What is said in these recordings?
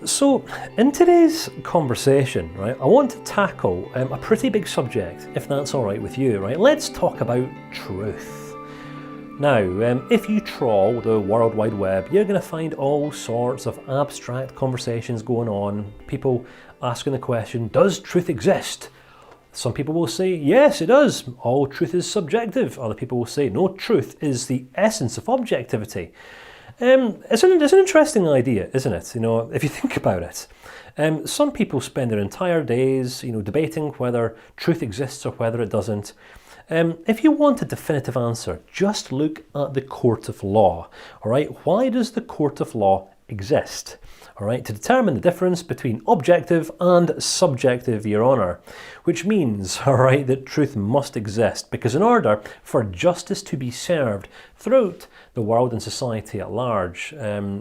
So, in today's conversation, right, I want to tackle a pretty big subject, if that's all right with you, right? Let's talk about truth. Now, if you trawl the World Wide Web, you're going to find all sorts of abstract conversations going on. People asking the question, does truth exist? Some people will say, yes, it does. All truth is subjective. Other people will say, no, truth is the essence of objectivity. It's an interesting idea, isn't it? You know, if you think about it. Some people spend their entire days, debating whether truth exists or whether it doesn't. If you want a definitive answer, just look at the court of law. All right, why does the court of law exist? All right, to determine the difference between objective and subjective, Your Honour, which means, all right, that truth must exist, because in order for justice to be served throughout the world and society at large,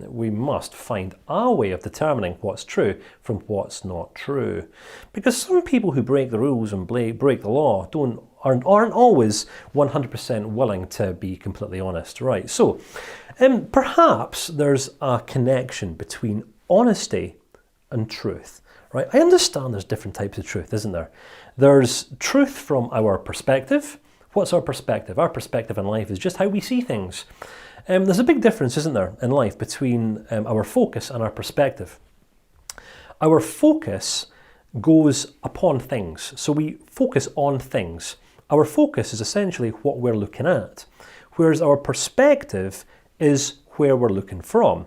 we must find our way of determining what's true from what's not true. Because some people who break the rules and break the law aren't always 100% willing to be completely honest, right? So, perhaps there's a connection between honesty and truth, right? I understand there's different types of truth, isn't there? There's truth from our perspective. What's our perspective? Our perspective in life is just how we see things. There's a big difference, isn't there, in life between our focus and our perspective. Our focus goes upon things, so we focus on things. Our focus is essentially what we're looking at, whereas our perspective is where we're looking from.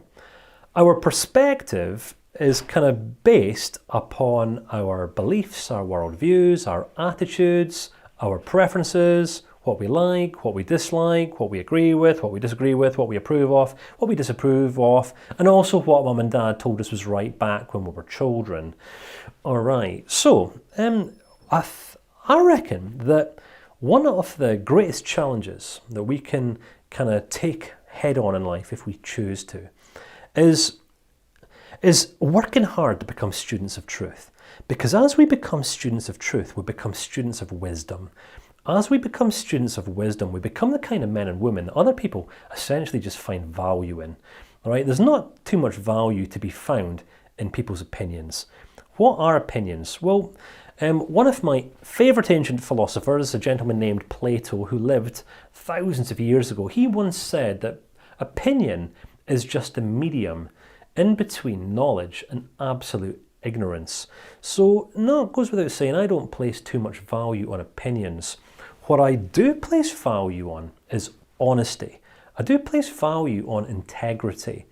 Our perspective is kind of based upon our beliefs, our worldviews, our attitudes, our preferences, what we like, what we dislike, what we agree with, what we disagree with, what we approve of, what we disapprove of, and also what mum and dad told us was right back when we were children. All right, so I reckon that one of the greatest challenges that we can kind of take head on in life, if we choose to, is working hard to become students of truth. Because as we become students of truth, we become students of wisdom. As we become students of wisdom, we become the kind of men and women that other people essentially just find value in. All right, there's not too much value to be found in people's opinions. What are opinions? Well, one of my favourite ancient philosophers, a gentleman named Plato, who lived thousands of years ago, he once said that opinion is just a medium in between knowledge and absolute ignorance. So, no, it goes without saying, I don't place too much value on opinions. What I do place value on is honesty. I do place value on integrity.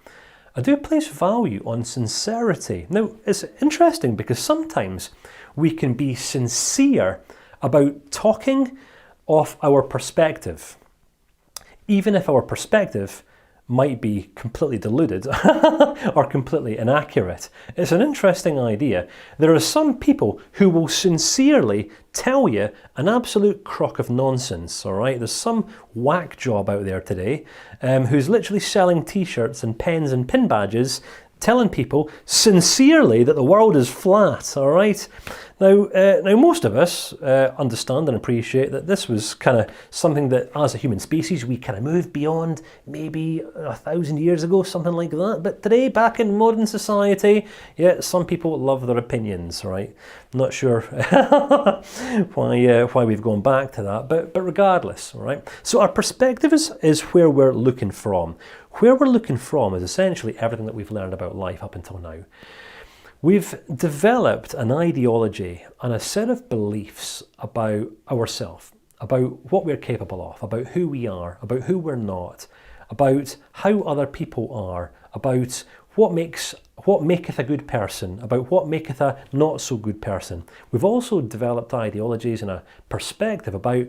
I do place value on sincerity. Now, it's interesting because sometimes we can be sincere about talking of our perspective, even if our perspective might be completely deluded or completely inaccurate. It's an interesting idea. There are some people who will sincerely tell you an absolute crock of nonsense, all right? There's some whack job out there today who's literally selling t-shirts and pens and pin badges telling people sincerely that the world is flat, all right? Now most of us understand and appreciate that this was kind of something that as a human species we kind of moved beyond maybe 1,000 years ago, something like that. But today, back in modern society, yeah, some people love their opinions, right? Not sure why we've gone back to that, but regardless, all right? So our perspective is where we're looking from. Where we're looking from is essentially everything that we've learned about life up until now. We've developed an ideology and a set of beliefs about ourselves, about what we're capable of, about who we are, about who we're not, about how other people are, about what maketh a good person, about what maketh a not so good person. We've also developed ideologies and a perspective about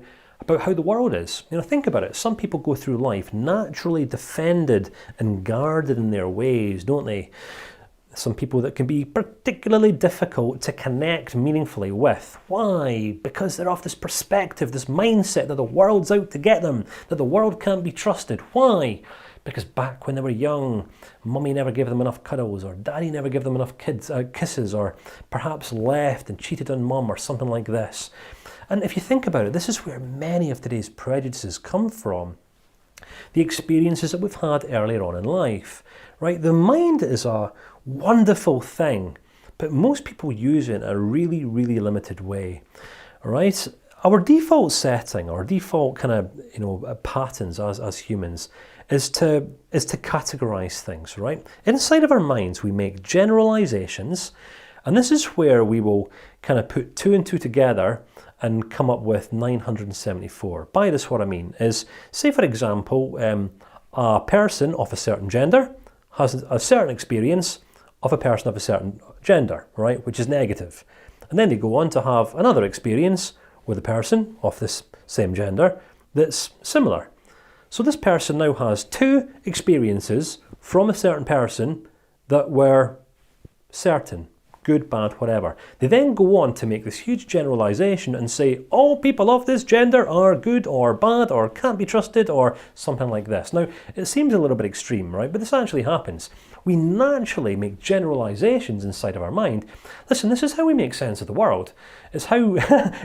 how the world is. Think about it. Some people go through life naturally defended and guarded in their ways, don't they? Some people that can be particularly difficult to connect meaningfully with. Why? Because they're off this perspective, this mindset that the world's out to get them, that the world can't be trusted. Why? Because back when they were young, mummy never gave them enough cuddles, or daddy never gave them enough kisses, or perhaps left and cheated on mum, or something like this. And if you think about it, this is where many of today's prejudices come from. the experiences that we've had earlier on in life, right? The mind is a wonderful thing, but most people use it in a really, really limited way, all right? Our default setting, our default kind of, patterns as humans is to categorize things, right? Inside of our minds, we make generalizations, and this is where we will kind of put 2 and 2 together and come up with 974. By this, what I mean is, say for example, a person of a certain gender has a certain experience of a person of a certain gender, right, which is negative. And then they go on to have another experience with a person of this same gender that's similar. So this person now has 2 experiences from a certain person that were certain, good, bad, whatever. They then go on to make this huge generalization and say all people of this gender are good or bad or can't be trusted or something like this. Now, it seems a little bit extreme, right? But this actually happens. We naturally make generalizations inside of our mind. Listen, this is how we make sense of the world. It's how,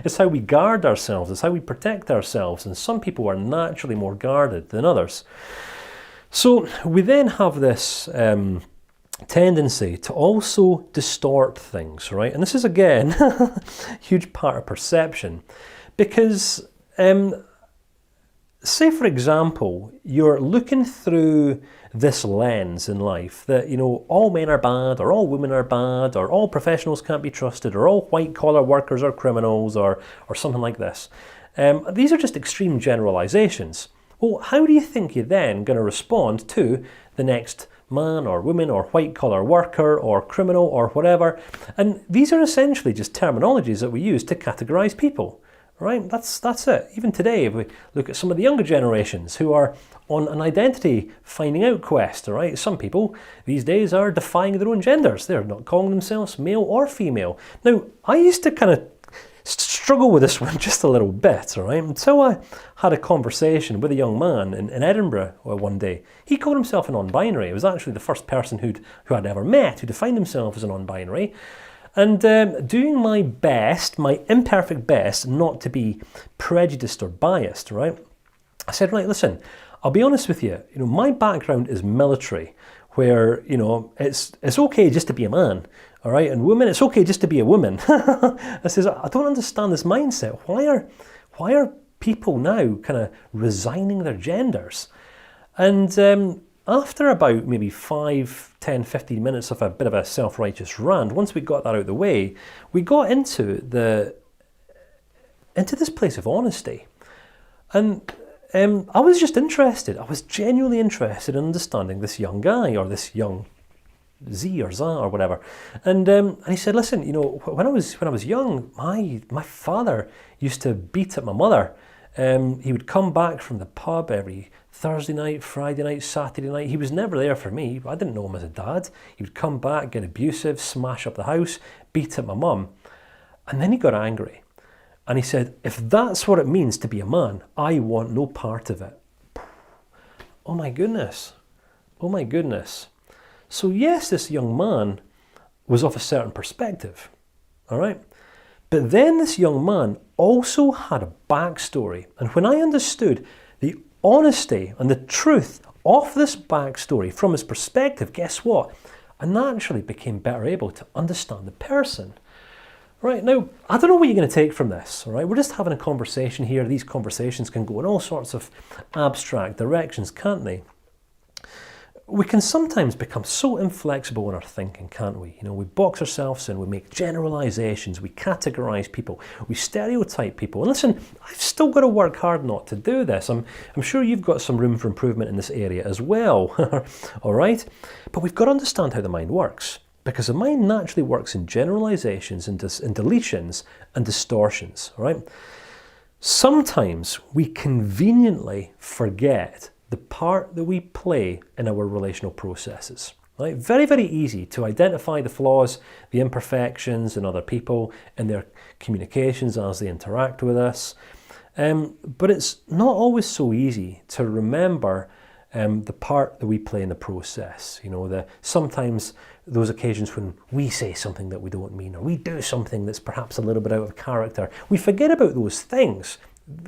it's how we guard ourselves. It's how we protect ourselves. And some people are naturally more guarded than others. So we then have this tendency to also distort things, right? And this is, again, a huge part of perception. Because, say, for example, you're looking through this lens in life that, all men are bad, or all women are bad, or all professionals can't be trusted, or all white-collar workers are criminals, or something like this. These are just extreme generalizations. Well, how do you think you're then going to respond to the next man or woman or white-collar worker or criminal or whatever? And these are essentially just terminologies that we use to categorize people, right? That's it. Even today, if we look at some of the younger generations who are on an identity finding out quest, all right? Some people these days are defying their own genders. They're not calling themselves male or female. Now, I used to kind of struggle with this one just a little bit, all right? Until I had a conversation with a young man in Edinburgh one day. He called himself a non-binary. It was actually the first person who I'd ever met who defined himself as a non-binary. And doing my best, my imperfect best, not to be prejudiced or biased, right? I said, right, listen, I'll be honest with you. My background is military, where, it's okay just to be a man, all right? And women, it's okay just to be a woman. I says, I don't understand this mindset. Why are people now kind of resigning their genders? And after about maybe 5, 10, 15 minutes of a bit of a self-righteous rant, once we got that out of the way, we got into this place of honesty. And I was just interested. I was genuinely interested in understanding this young guy, or this young Z or Za or whatever. And he said, listen, when I was young, my father used to beat at my mother. He would come back from the pub every Thursday night, Friday night, Saturday night. He was never there for me. I didn't know him as a dad. He would come back, get abusive, smash up the house, beat at my mum. And then he got angry. And he said, if that's what it means to be a man, I want no part of it. Oh my goodness. Oh my goodness. So yes, this young man was of a certain perspective, all right? But then this young man also had a backstory. And when I understood the honesty and the truth of this backstory from his perspective, guess what? I naturally became better able to understand the person. Right, now, I don't know what you're going to take from this, all right? We're just having a conversation here. These conversations can go in all sorts of abstract directions, can't they? We can sometimes become so inflexible in our thinking, can't we? We box ourselves in, we make generalizations, we categorize people, we stereotype people. And listen, I've still got to work hard not to do this. I'm sure you've got some room for improvement in this area as well, all right? But we've got to understand how the mind works, because the mind naturally works in generalizations and deletions and distortions, all right? Sometimes we conveniently forget the part that we play in our relational processes. Right? Very, very easy to identify the flaws, the imperfections in other people, in their communications as they interact with us. But it's not always so easy to remember the part that we play in the process. Sometimes those occasions when we say something that we don't mean, or we do something that's perhaps a little bit out of character, we forget about those things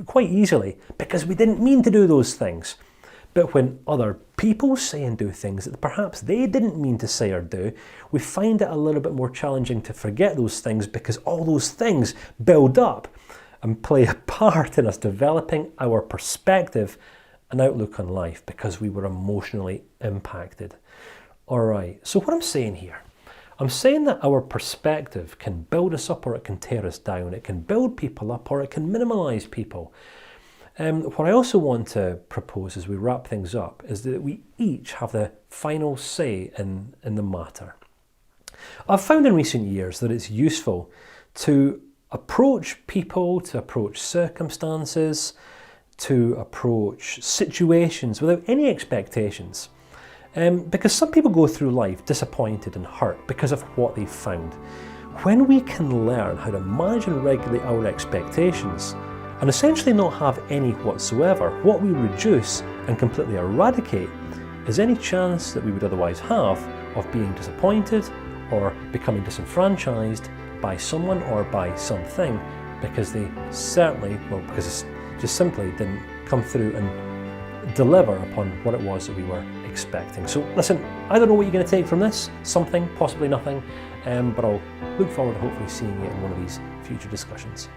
quite easily because we didn't mean to do those things. But when other people say and do things that perhaps they didn't mean to say or do, we find it a little bit more challenging to forget those things, because all those things build up and play a part in us developing our perspective and outlook on life because we were emotionally impacted. All right, so what I'm saying here, I'm saying that our perspective can build us up or it can tear us down. It can build people up or it can minimize people. What I also want to propose as we wrap things up is that we each have the final say in the matter. I've found in recent years that it's useful to approach people, to approach circumstances, to approach situations without any expectations. Because some people go through life disappointed and hurt because of what they've found. When we can learn how to manage and regulate our expectations and essentially not have any whatsoever, what we reduce and completely eradicate is any chance that we would otherwise have of being disappointed or becoming disenfranchised by someone or by something because they because it just simply didn't come through and deliver upon what it was that we were expecting. So listen, I don't know what you're going to take from this, something, possibly nothing, but I'll look forward to hopefully seeing you in one of these future discussions.